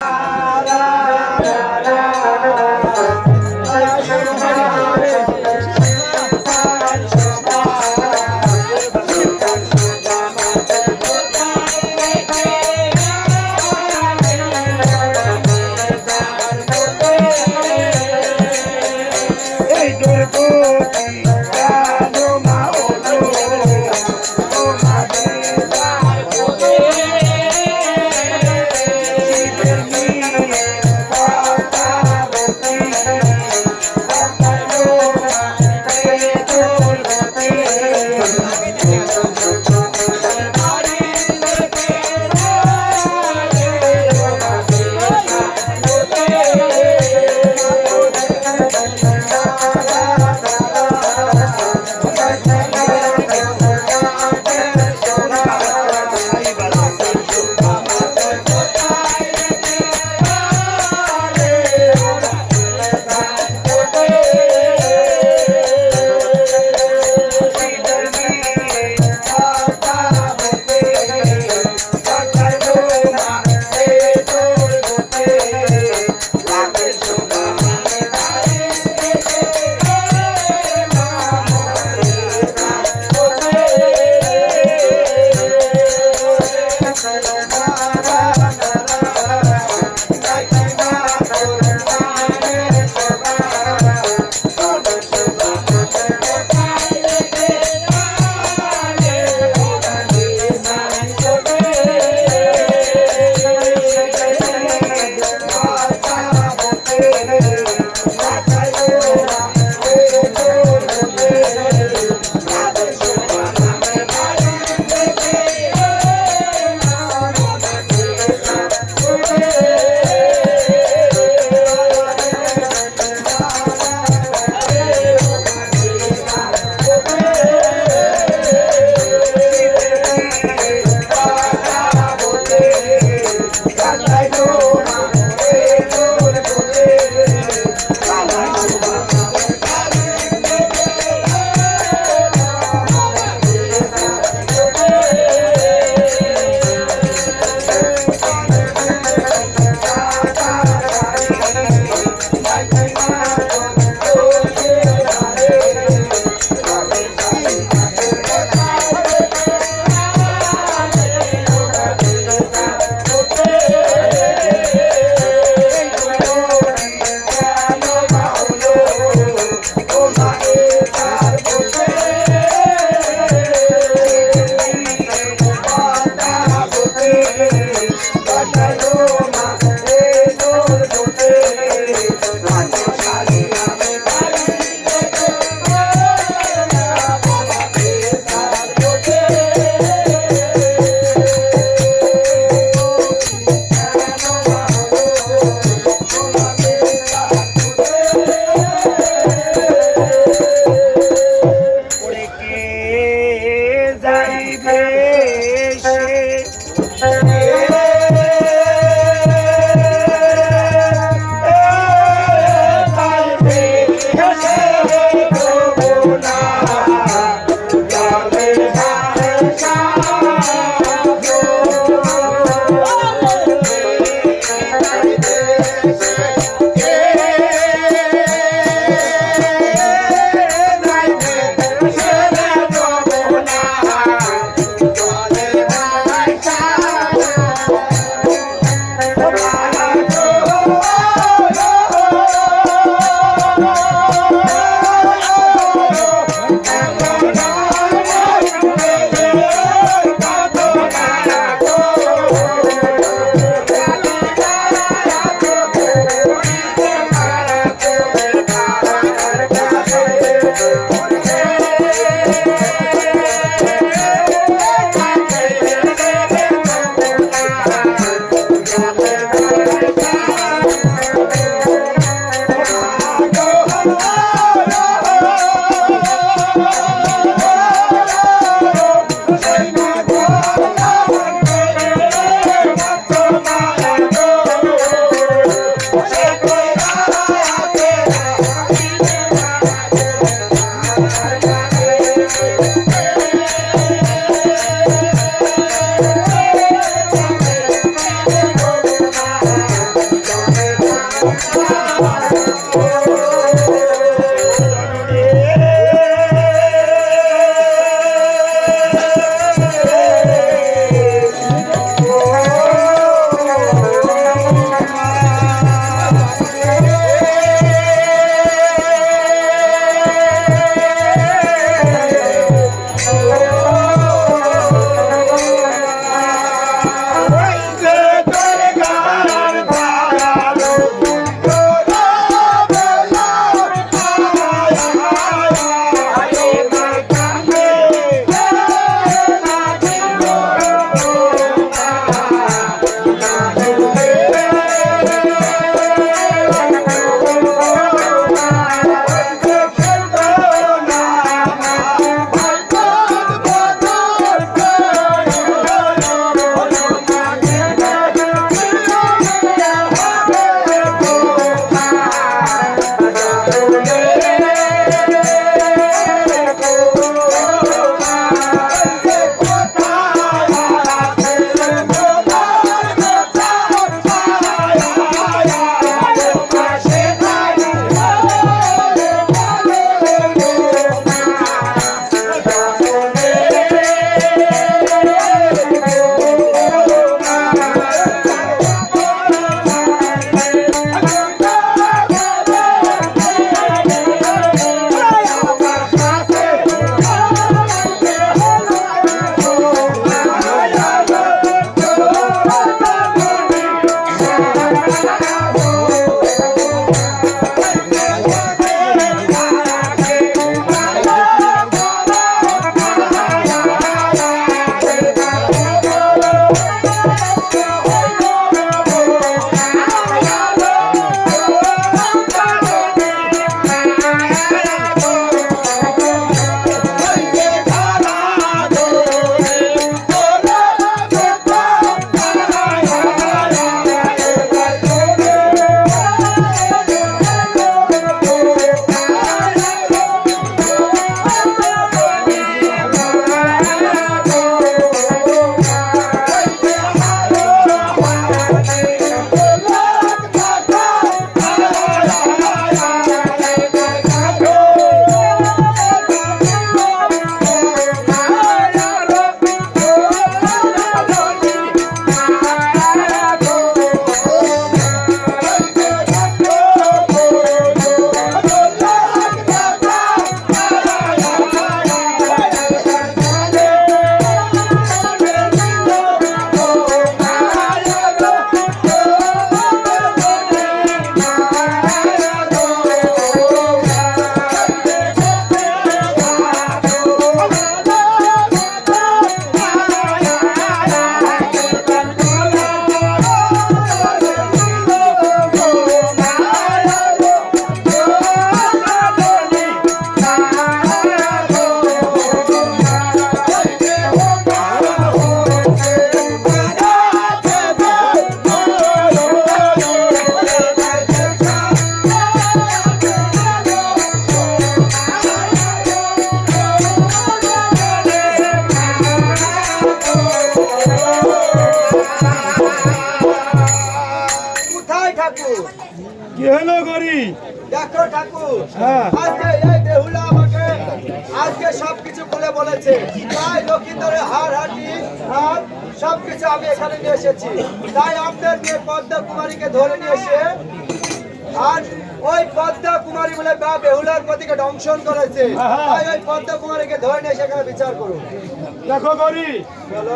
Thank you. ঠাকুর কি হলো গরি? দেখো ঠাকুর, হ্যাঁ। আজকে এই বেহুলা আমাকে আজকে সবকিছু বলে বলেছে। তাই লক্ষিন্দরের হাড়হাটি আর সবকিছু আমি এখানে নিয়ে এসেছি। তাই আপনার মেয়ে পদ্মা কুমারীকে ধরে নিয়ে এসে আর ওই পদ্মা কুমারী বলে বেহুলার পতিকে দংশন করেছে। তাই ওই পদ্মা কুমারীকে ধরে নিয়ে সেখানে বিচার করুন। দেখো গরি,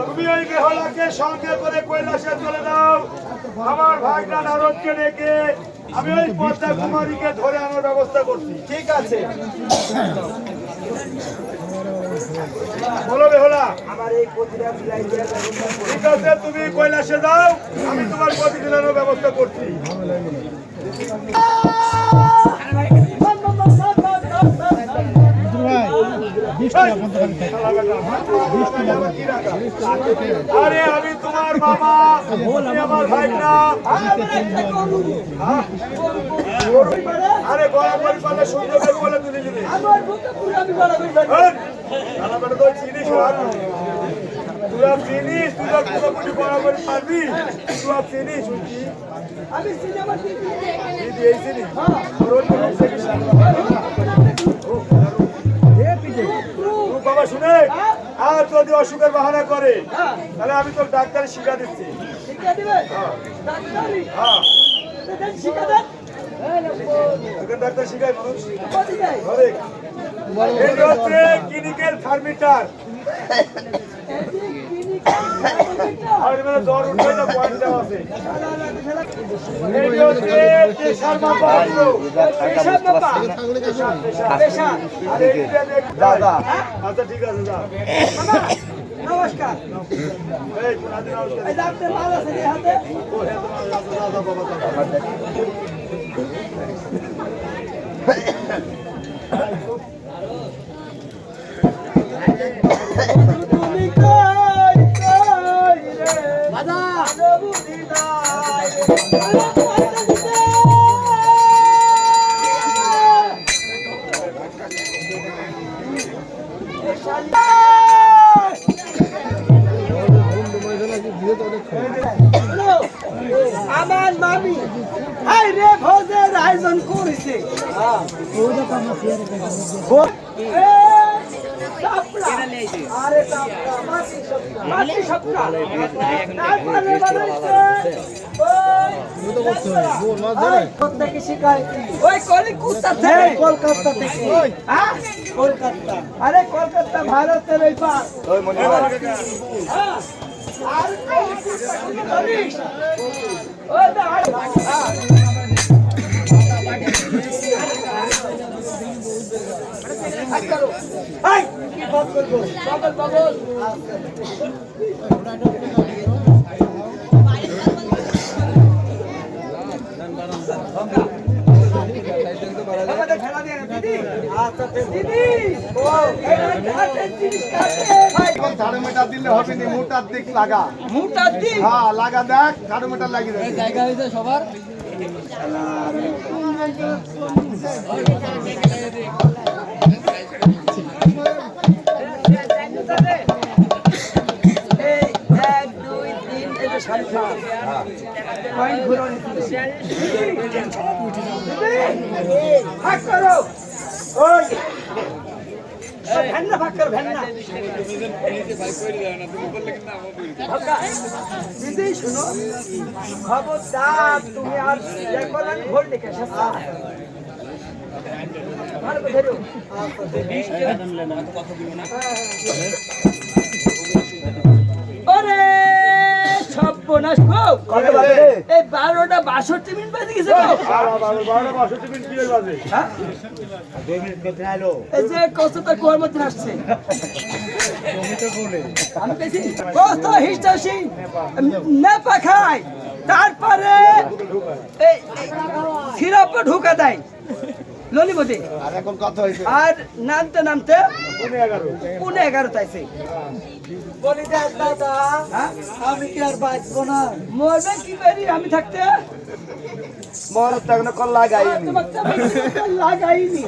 তুমি ওই বেহুলাকে সঙ্গে করে কৈলাসে চলে যাও। আমার ভাইটা নারদকে ডেকে আমি ওই পদ্মা কুমারীকে ধরে আনার ব্যবস্থা করছি। ঠিক আছে। বলো বেহুলা। আমার এই পতিরা বিলাই দিয়ে ঠিক আছে, তুমি কৈলাসে যাও, আমি তোমার পতি দিলানোর ব্যবস্থা করছি। আরে আমি তোমার বাবা, তুমি আমার ভাই না। আরে গড়াগড়ি পারলে সুন্দর করে বলে তুলে দিবি। চিনিস তুরা চিনিস, তুরা পুরোপুরি গড়াগড়ি পারবি, তুরা চিনিস। আমি সিনেমা দিদি দিদি এই চিনিস বাবা শুনে। আর যদি অসুখের বাহানা করে তাহলে আমি তোর ডাক্তারি শিক্ষা দিচ্ছি। শিক্ষা দিবে ডাক্তারি? হ্যাঁ, শিক্ষা দেন। এখন ডাক্তার শিখায় মানুষ। কত যায়? অনেক। এই হচ্ছে ক্লিনিক্যাল থার্মিটার। আর মানে জ্বর উঠবে না, পয়েন্ট দেওয়া আছে। এই হচ্ছে প্রেশার মাপা। পেশাব মাপা? পেশাব? আরে এইটা দেখ দাদা। আচ্ছা ঠিক আছে যা। বাবা, নমস্কার। এই কোনাদি নমস্কার। এই ডাক্তার মাল আছে কি হাতে? ও হে তোমার দাদা বাবা দাদা। তুমি কই কই রে দাদা বুদ্ধি দাই আমার মামি এই রে ভোজের আয়োজন করেছে। আরে মাটি সপ্তাহ তারপরে বানাইছে প্রত্যেকে শিখায় ওই কলিকাতা থেকে। কলকাতা থেকে? হ্যাঁ কলকাতা। আরে কলকাতা ভারতের ওই পার। হ্যাঁ আর জানিস ওই কি বাদ করবো পাগল পাগল। থার্মোমিটার দিলে হবে না, মোটার দিক লাগা। মুটার দিক? হ্যাঁ লাগা, দেখ থার্মোমিটার লাগিয়ে দেয়। জায়গা হয়েছে সবার। ভাগ করো ভ্যান্না ভাগ করো ভ্যান্না। দিদি শুনো, খবরদার তুমি আর ভোট লিখে ভালো করে ধরো। ওরে সর্বনাশ গো, এই 12টা 62 মিনিট বাজে গেছে গো। 12টা 62 মিনিট কি বাজে? হ্যাঁ 2 মিনিট করতে আলো। এই যে কষ্টটা কোয়ার মধ্যে আসছে। আমি পেয়েছি কষ্ট হিস্টাসি নেপা খায়, তারপরে এই সিরাপ ঢুকা দেয় ললিপতি। আর এখন কত হয়েছে? আর নামতে নামতে 11:30 তাইছে। বলি দেখ দাদা, হ্যাঁ? আমি কি আর বাঁচবো না? মরবে কি পারি আমি থাকতে? মরত তো এখনো কল লাগাইনি। তোমাকে তো আমি লাগাইনি।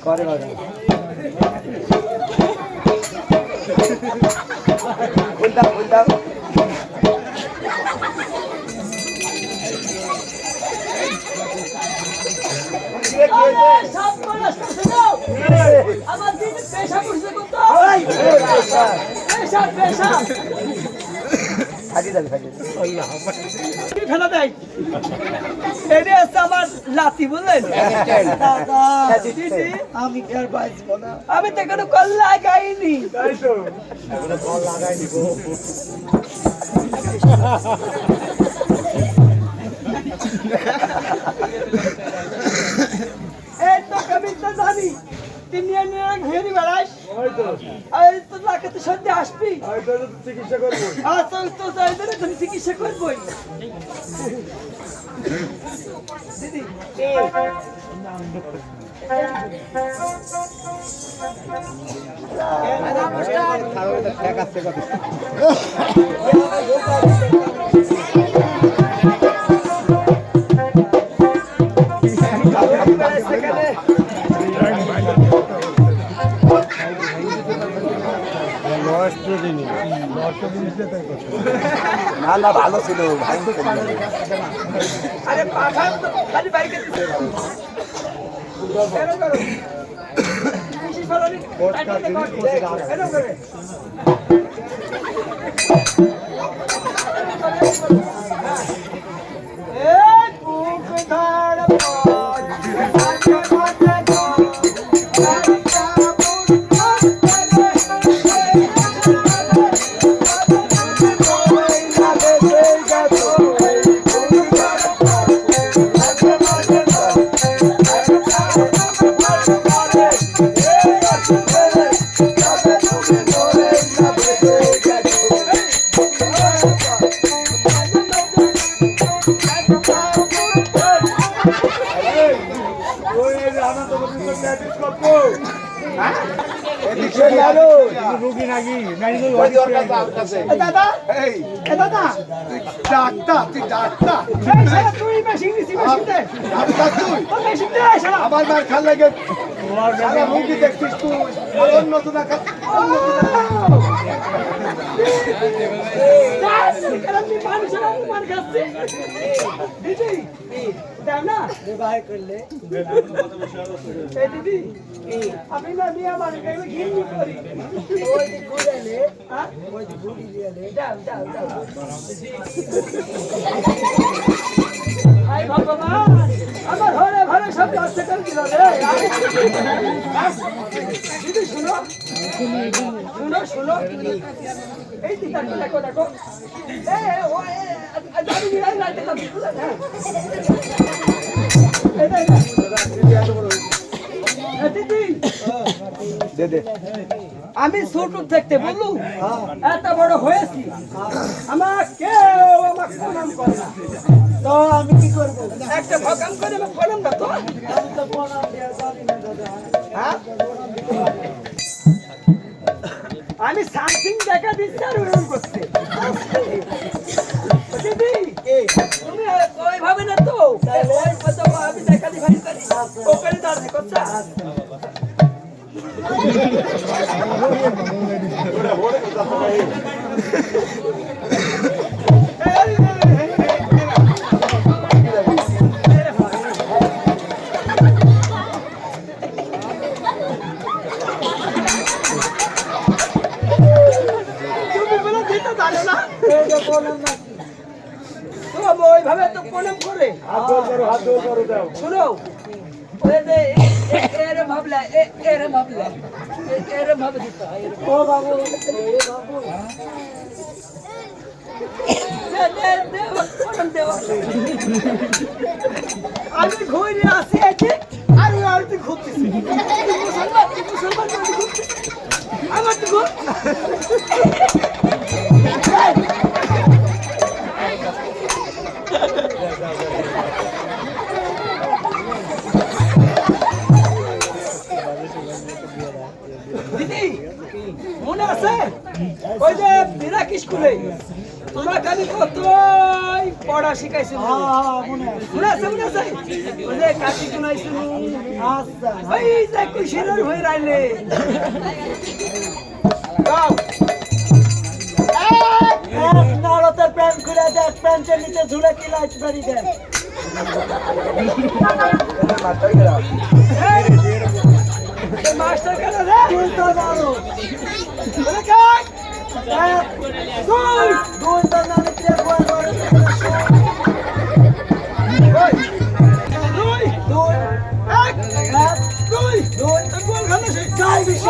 করে বাবা খুলতা আমার দিন পেশা করছে কত পেশা ফেলা দেয় এটা হচ্ছে আমার লাতি বললেন আমি কি আর বাঁচবো না আমি তো কোনো কল লাগাইনি তাই তো এই তো কবিতা জানি তিনি নিয়ে ঘেরি বেড়াস হয়তো আর তো লাগাতে সত্যি আসবি হয়তো চিকিৎসা করবো আর তো তো চাইবে না তুমি চিকিৎসা করবই দিদি না ভালো ছিল আরে পাঠান তো খালি বাইকে দিছে কেন করো বেশি ফলানি কেন করে এই বুক ধর ওই আনন্দ প্র্যাকটিস করবো রুগী নাকি দাদা এই এ দাদা ডাক্তার তুই ডাক্তার এই শালা তুই মেশিন দিছিস মেশিনতে ডাক্তার তুই তো মেশিন দে শালা আমার মার খাল লাগে সারা মুখি দেখছিস তুই অন্য তো না অন্য তো না আমি না নিয়ে আমার ঘিরনি করি ভগবান আমার ঘরে ঘরে সব নষ্ট করে দিল রে দিদি শুনো শুনো শুনো এই দিদা দেখো দেখো আমি ছোট থাকতে বললু এত বড় হয়েছি আমার কেউ আমাকে প্রণাম করে না তো আমি কি করবো একটা ভকাম করে আমি প্রণাম না তো হ্যাঁ? আমি সামথিং দেখা দিচ্ছি আর ওরকম করছে দিদি তুমি ওইভাবে না তো আমি দেখা দি ভাই করি ওখানে দাঁড়াতে করছা তুমি বলে দিতে জানো না ওইভাবে তো প্রণাম করে হাত জোর করো দাও শুনো ওই যে এরে ভাবলা এরে ভাবলা এরে ভাবে দিতে হয় ও বাবু আমি ঘুরে আসি আছে আর ওই আরতি ঘুরতেছি মুসলমান আমার তো দিদি মনে আছে ওই যে বিরাক স্কুলে তোমাকে আমি কতই পড়া শিখাইছিল মনে আছে। মনে আছে মনে আছে ওই যে কাটি কুনাইছিল আচ্ছা ওই যে কুশিরের হয়ে রাইলে গাও এক নারতের প্যান্ট খুলে দেখ, প্যান্টের নিচে ঝুলে কি লাইট বাড়ি দেখ। মাস্টার কেন রে তুই তো নারো বলে কাই এক দুই দুই তো নারী প্রিয় গোয়াল করে দুই দুই এক এক দুই দুই বল খানা সেই জয় বিশ্ব।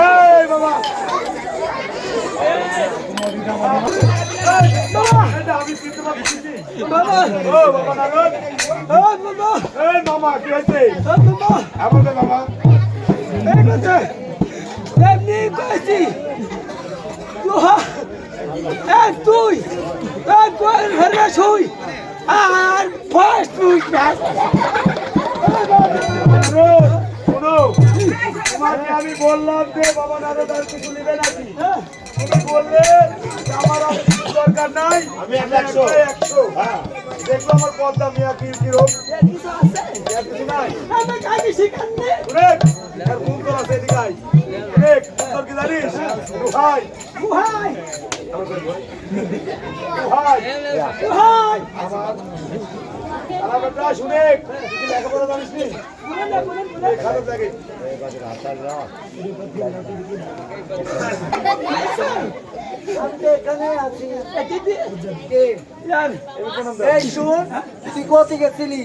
এই বাবা এটা আমি চিনতে পারছি বাবা ও বাবা নারদ ও বাবা এই মামা কি হয়েছে ও বাবা আমাদের বাবা এই কথা এমনি কইছি লোহা এক দুই এক গোল ঘরে শুই আর ফার্স্ট উইক ব্যাট নারদ শোনো তোমাকে আমি বললাম যে বাবা নারদ আর কিছু নেবে নাকি তুমি বললে যে আমার আর কিছু দরকার নাই আমি 100 হ্যাঁ দেখো আমার পদ্মা মিয়া কি রোগ কিছু আছে কিছু নাই আমি কাজে শিখান্নে রেক আর ঘুম তো আছে এদিকে আই রেক তোর কি জানিস ভাই গুহাই ভাই গুহাই আমার কথা শুনে তুই লেখাপড়া জানিস নি বলে বলে খারাপ লাগে আমি তো এখানে আছি। দিদি কে? यार এই শুন, তুই কোথা গেছিলি?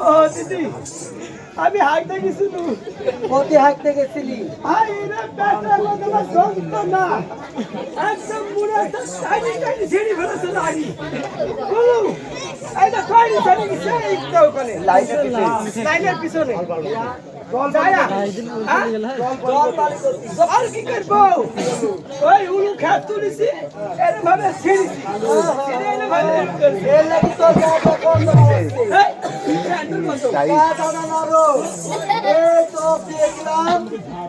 ও দিদি আমি হাইতে গেছি তো কোথায় হাঁটতে গেছিলি? আই রে পেটে লাগা সন্ত না একদম মুড়ে একটা টাইনি টাইনি ঝিড়ি ফেলেছে লাগি বলো এইটা টাইনি টাইনি কিসে এইটা ওখানে লাইনের পিছনে জল যায়া জল পানি করতি আর কি করবো ওই উলু খেত তুলিছি এরকম ভাবে ছিড়িছি এরকম ভাবে এর লাগি তোর গাটা বন্ধ হচ্ছে। এই স্যান্ডেল মতো গাটা না নাড়ো। এই তো দেখলাম,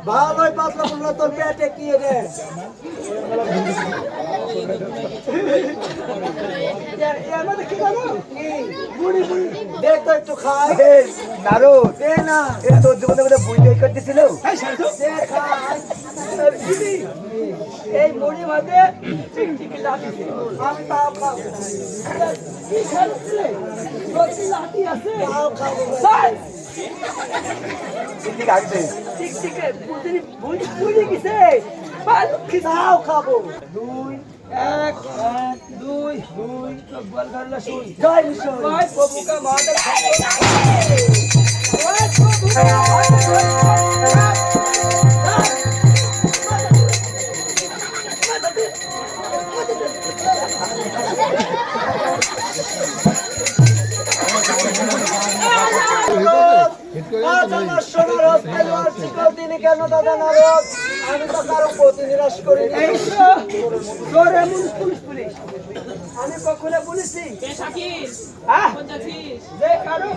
ভালোই পাতলা পাতলা তোর পেটে কি রে? এর মধ্যে কি করবো বুড়ি বুড়ি দেখ তো একটু খাই। নারু দে না। এটা তোর জীবনে বোধহয় বই তৈরি করতেছিল এই শান্ত দে খাই। দিদি এই মুড়ি মধ্যে চিকচিকি লাঠি ছিল আমি তাও খাবো। কি খেলছিলে সত্যি লাঠি আছে তাও খাবো। ভাই ঠিক আছে চিকচিকে বুঝলি বুঝি বুঝি গেছে ভালো খিদা তাও খাবো। দুই এক এক দুই দুই তো বল ধরলা শুন জয় বিশ্ব। ভাই প্রভু का माता ভাই প্রভু का আজ আমার সোনার হস্তেল আর শিকল তিনি কেন দাদা নারদ? আমি তো কারো প্রতি নিরাশ করিনি। এই তো তোর এমন পুলিশ পুলিশ আমি কখনো বলেছি হ্যাঁ যে কারো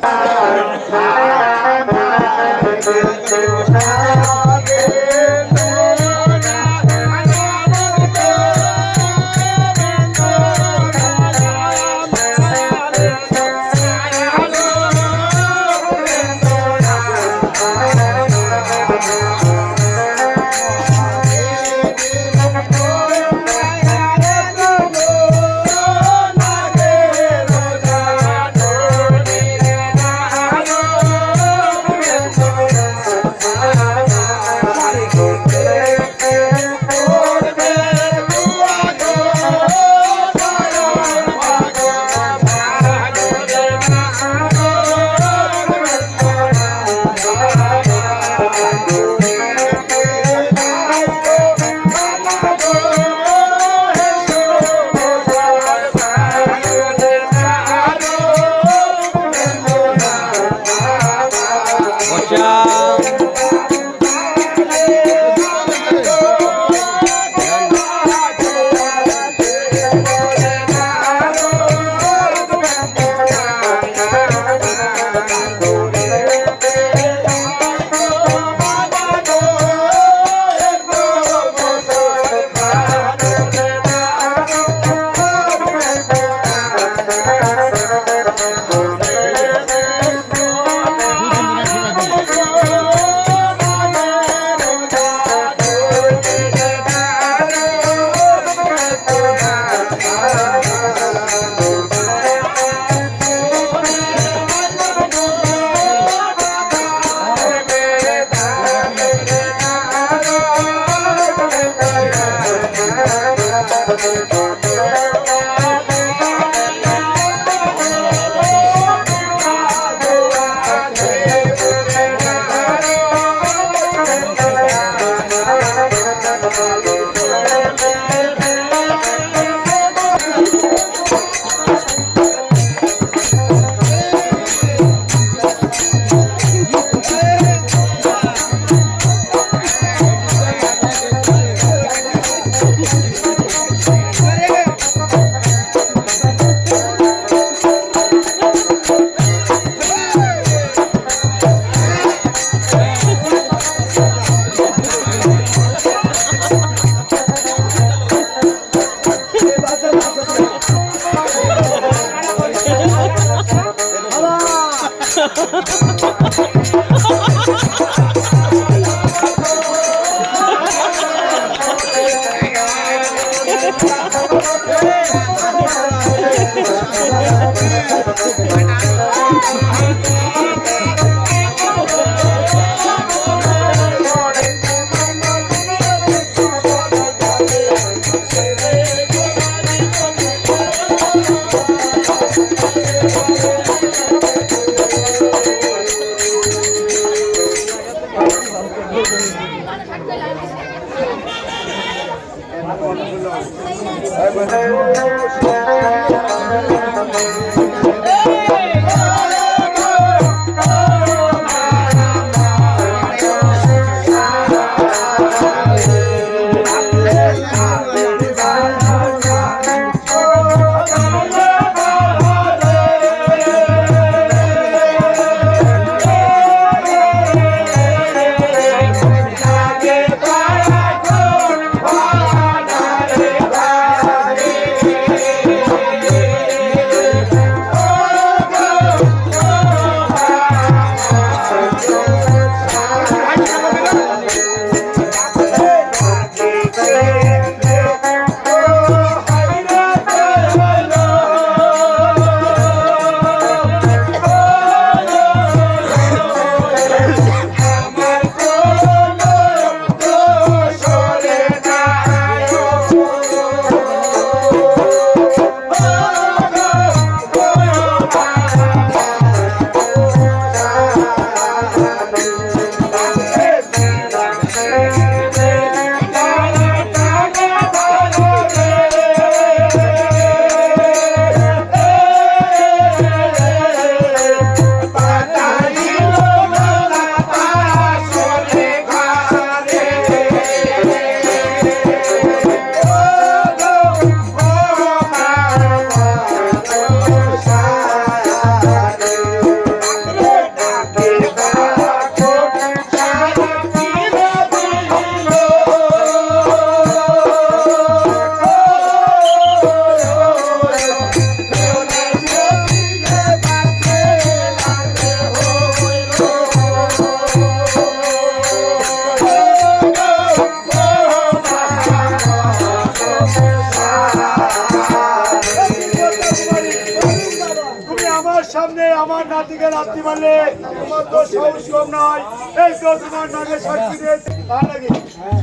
আমার নাতিকে রাত্রি মারলে তোমার তো সাহস কম নয়। এই তো তোমার নামে সাক্ষী দিয়েছে তার নাকি।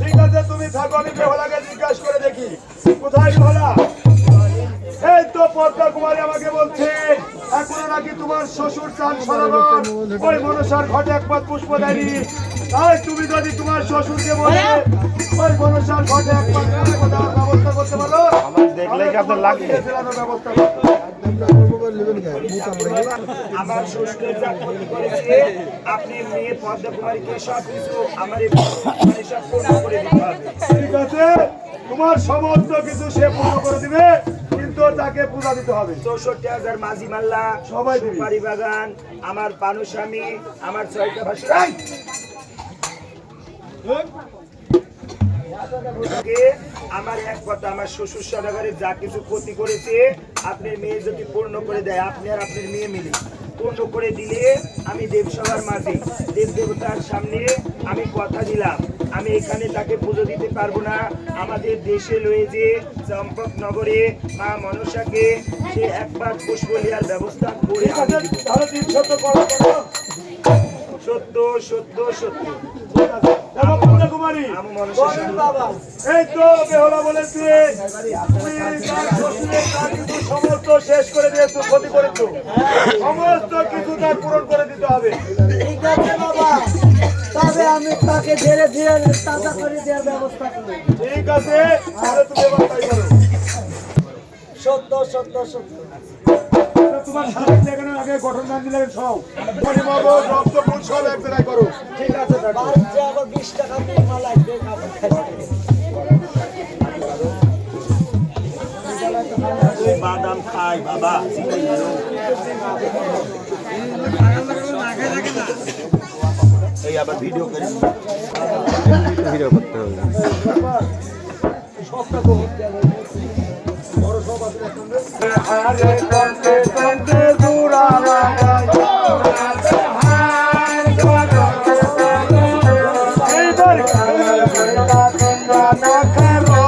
ঠিক আছে তুমি থাকো, আমি বেহলাকে জিজ্ঞাসা করে দেখি কোথায় বেহলা। এই তো পদ্মা কুমারী আমাকে বলছে এখনো নাকি তোমার শ্বশুর চান সরাবার ওই মনসার ঘটে একবার পুষ্প দেয়নি। তাই তুমি যদি তোমার শ্বশুরকে বলে ওই মনসার ঘটে একবার পুষ্প দেওয়ার ব্যবস্থা করতে পারো, আমার দেখলে কি আপনার লাগে ব্যবস্থা করতে। আমার শ্বশুরের যা ক্ষতি করেছে আপনি মেয়ে পদ্মা কুমারীকে সব কিছু আমার সব পূর্ণ করে দিতে হবে। ঠিক আছে, তোমার সমস্ত কিছু সে পূর্ণ করে দিবে, কিন্তু তাকে পূজা দিতে হবে। ৬৪,০০০ মাঝি মাল্লা, সবাই দিবি। সুপারি বাগান, আমার পানুস্বামী, আমার ৬টা ভাষা। আমার এক কথা, আমার শ্বশুর সদাগরে যা কিছু ক্ষতি করেছে আপনার মেয়ে যদি পূর্ণ করে দেয়, আপনি আর আপনার মেয়ে মিলে পূর্ণ করে দিলে আমি দেবসভার মাঝে দেব দেবতার সামনে আমি কথা দিলাম আমি এখানে তাকে পুজো দিতে পারবো না। আমাদের দেশে রয়েছে চম্পকনগরে মা মনসাকে সে একবার পুষ্প নেওয়ার ব্যবস্থা করে ঠিক আছে, তাহলে ৩০০ করো। সত্য সত্য সত্য। পদ্মা কুমারী আমি মনসার সামনে এই তো বেহলা বলেছে তুমি তার শ্বশুরের যা কিছু সমস্ত শেষ করে দিয়েছো, ক্ষতি করেছো, সমস্ত কিছু তার পূরণ করে দিতে হবে। ঠিক আছে বাবা, তবে আমি তাকে ধীরে ধীরে তাজা করে দেওয়ার ব্যবস্থা করি। ঠিক আছে, তাহলে তুমি এবার তাই করো। সত্য সত্য সত্য। তোমার সাবেক লেখানোর আগে গঠন গান দিলেন সব পরিমাপ রক্ত ফুল সব এক জায়গায় করো। ঠিক আছে বাড়িতে আবার 20 টাকা বিমা লাগবে খাবার খাইতে। বাদাম খাই বাবা, এই আবার ভিডিও করে ভিডিও করতে হবে। আরে কন্তে কন্তে দূরা লাগাই এইবার না করো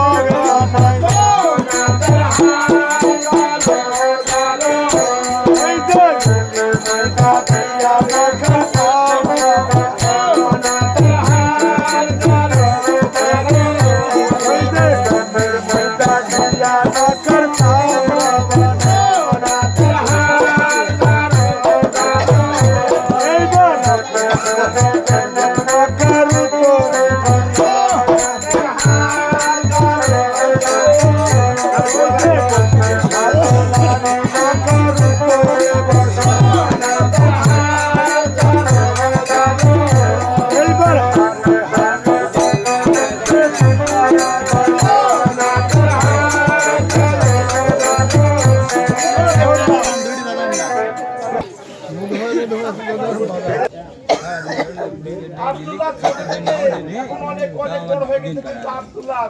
অনেক বড় হয়ে গেছে, কিন্তু আব্দুল্লাহ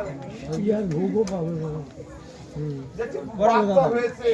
হয়েছে।